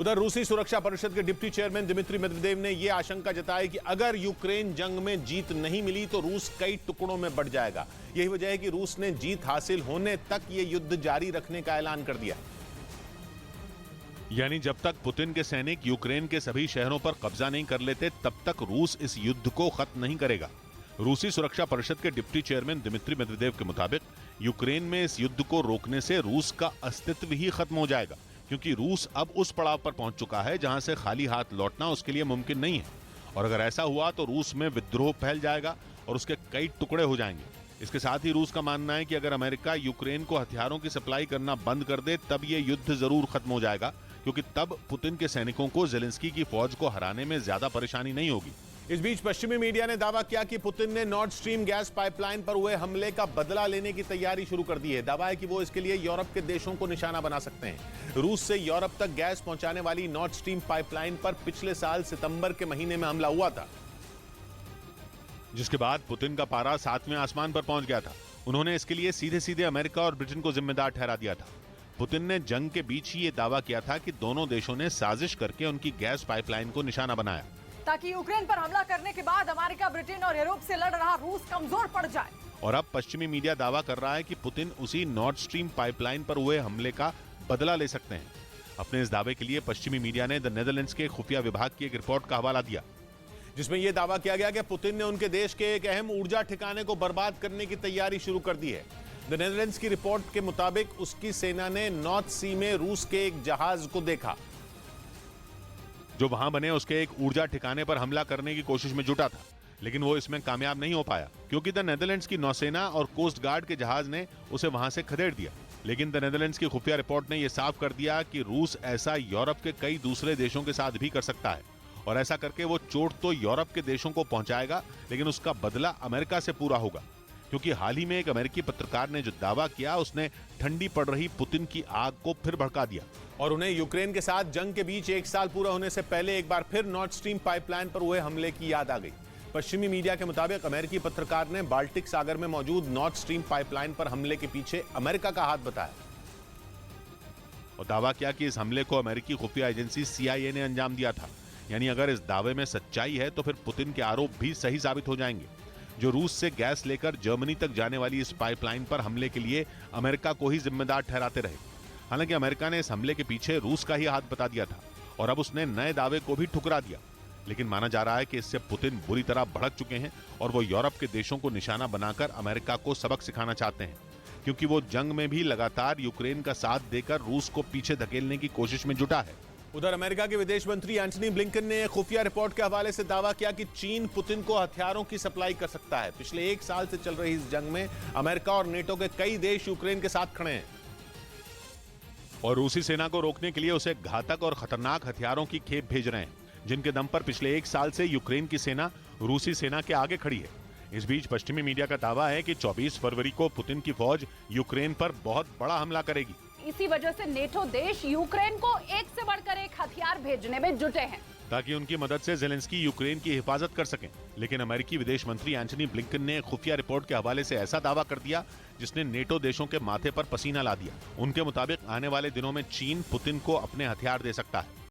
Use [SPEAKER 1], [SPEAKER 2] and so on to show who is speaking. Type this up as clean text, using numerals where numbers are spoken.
[SPEAKER 1] उधर रूसी सुरक्षा परिषद के डिप्टी चेयरमैन दिमित्री मेदवेदेव ने यह आशंका जताई कि अगर यूक्रेन जंग में जीत नहीं मिली तो रूस कई टुकड़ों में बढ़ जाएगा। यही वजह है कि रूस ने जीत हासिल होने तक यह युद्ध जारी रखने का ऐलान कर दिया।
[SPEAKER 2] यानी जब तक पुतिन के सैनिक यूक्रेन के सभी शहरों पर कब्जा नहीं कर लेते तब तक रूस इस युद्ध को खत्म नहीं करेगा। रूसी सुरक्षा परिषद के डिप्टी चेयरमैन दिमित्री मेदवेदेव के मुताबिक यूक्रेन में इस युद्ध को रोकने से रूस का अस्तित्व ही खत्म हो जाएगा, क्योंकि रूस अब उस पड़ाव पर पहुंच चुका है जहां से खाली हाथ लौटना उसके लिए मुमकिन नहीं है। और अगर ऐसा हुआ तो रूस में विद्रोह फैल जाएगा और उसके कई टुकड़े हो जाएंगे। इसके साथ ही रूस का मानना है कि अगर अमेरिका यूक्रेन को हथियारों की सप्लाई करना बंद कर दे तब ये युद्ध जरूर खत्म हो जाएगा, क्योंकि तब पुतिन के सैनिकों को जेलेंस्की की फौज को हराने में ज्यादा परेशानी नहीं होगी।
[SPEAKER 1] इस बीच पश्चिमी मीडिया ने दावा किया कि पुतिन ने नॉर्ड स्ट्रीम गैस पाइपलाइन पर हुए हमले का बदला लेने की तैयारी शुरू कर दी है। दावा है कि वो इसके लिए यूरोप के देशों को निशाना बना सकते हैं। रूस से यूरोप तक गैस पहुंचाने वाली नॉर्ड स्ट्रीम पाइपलाइन पर पिछले साल सितंबर के महीने में हमला हुआ था,
[SPEAKER 2] जिसके बाद पुतिन का पारा 7वें आसमान पर पहुंच गया था। उन्होंने इसके लिए सीधे सीधे अमेरिका और ब्रिटेन को जिम्मेदार ठहरा दिया था। पुतिन ने जंग के बीच ही ये दावा किया था कि दोनों देशों ने साजिश करके उनकी गैस पाइपलाइन को निशाना बनाया
[SPEAKER 3] ताकि यूक्रेन पर हमला करने के बाद अमेरिका, ब्रिटेन और यूरोप से लड़ रहा रूस कमजोर पड़ जाए।
[SPEAKER 2] और अब पश्चिमी मीडिया दावा कर रहा है कि पुतिन उसी नॉर्ड स्ट्रीम पाइपलाइन पर हुए हमले का बदला ले सकते हैं। अपने इस दावे के लिए पश्चिमी मीडिया ने द नेदरलैंड्स के खुफिया विभाग की एक रिपोर्ट का हवाला दिया,
[SPEAKER 1] जिसमें यह दावा किया गया कि पुतिन ने उनके देश के एक अहम ऊर्जा ठिकाने को बर्बाद करने की तैयारी शुरू कर दी है। द नेदरलैंड्स की रिपोर्ट के मुताबिक उसकी सेना ने नॉर्थ सी में रूस के एक जहाज को देखा
[SPEAKER 2] जो वहां बने उसके एक ऊर्जा ठिकाने पर हमला करने की कोशिश में जुटा था, लेकिन वो इसमें कामयाब नहीं हो पाया, क्योंकि द नेदरलैंड्स की नौसेना और कोस्ट गार्ड के जहाज ने उसे वहां से खदेड़ दिया। लेकिन द नेदरलैंड्स की खुफिया रिपोर्ट ने यह साफ कर दिया कि रूस ऐसा यूरोप के कई दूसरे देशों के साथ भी कर सकता है, और ऐसा करके वो चोट तो यूरोप के देशों को पहुंचाएगा, लेकिन उसका बदला अमेरिका से पूरा होगा। क्योंकि हाल ही में एक अमेरिकी पत्रकार ने जो दावा किया उसने ठंडी पड़ रही पुतिन की आग को फिर भड़का दिया
[SPEAKER 1] और उन्हें यूक्रेन के साथ जंग के बीच एक साल पूरा होने से पहले एक बार फिर नॉर्ड स्ट्रीम पाइपलाइन पर हुए हमले की याद आ गई। पश्चिमी मीडिया के मुताबिक अमेरिकी पत्रकार ने बाल्टिक सागर में मौजूद नॉर्ड स्ट्रीम पाइपलाइन पर हमले के पीछे अमेरिका का हाथ बताया
[SPEAKER 2] और दावा किया कि इस हमले को अमेरिकी खुफिया एजेंसी CIA ने अंजाम दिया था। यानी अगर इस दावे में सच्चाई है तो फिर पुतिन के आरोप भी सही साबित हो जाएंगे। जो रूस से गैस लेकर जर्मनी तक जाने वाली इस पाइपलाइन पर हमले के लिए अमेरिका को ही जिम्मेदार ठहराते रहे। हालांकि अमेरिका ने इस हमले के पीछे रूस का ही हाथ बता दिया था और अब उसने नए दावे को भी ठुकरा दिया। लेकिन माना जा रहा है कि इससे पुतिन बुरी तरह भड़क चुके हैं और वो यूरोप के देशों को निशाना बनाकर अमेरिका को सबक सिखाना चाहते हैं, क्योंकि वो जंग में भी लगातार यूक्रेन का साथ देकर रूस को पीछे धकेलने की कोशिश में जुटा है।
[SPEAKER 1] उधर अमेरिका के विदेश मंत्री एंटनी ब्लिंकन ने खुफिया रिपोर्ट के हवाले से दावा किया कि चीन पुतिन को हथियारों की सप्लाई कर सकता है। पिछले एक साल से चल रही इस जंग में अमेरिका और नेटो के कई देश यूक्रेन के साथ खड़े हैं
[SPEAKER 2] और रूसी सेना को रोकने के लिए उसे घातक और खतरनाक हथियारों की खेप भेज रहे हैं, जिनके दम पर पिछले एक साल से यूक्रेन की सेना रूसी सेना के आगे खड़ी है। इस बीच पश्चिमी मीडिया का दावा है कि 24 फरवरी को पुतिन की फौज यूक्रेन पर बहुत बड़ा हमला करेगी।
[SPEAKER 3] इसी वजह से नेटो देश यूक्रेन को एक से बढ़कर एक हथियार भेजने में जुटे हैं,
[SPEAKER 2] ताकि उनकी मदद से जेलेंस्की यूक्रेन की हिफाजत कर सकें। लेकिन अमेरिकी विदेश मंत्री एंटनी ब्लिंकन ने खुफिया रिपोर्ट के हवाले से ऐसा दावा कर दिया जिसने नेटो देशों के माथे पर पसीना ला दिया। उनके मुताबिक आने वाले दिनों में चीन पुतिन को अपने हथियार दे सकता है।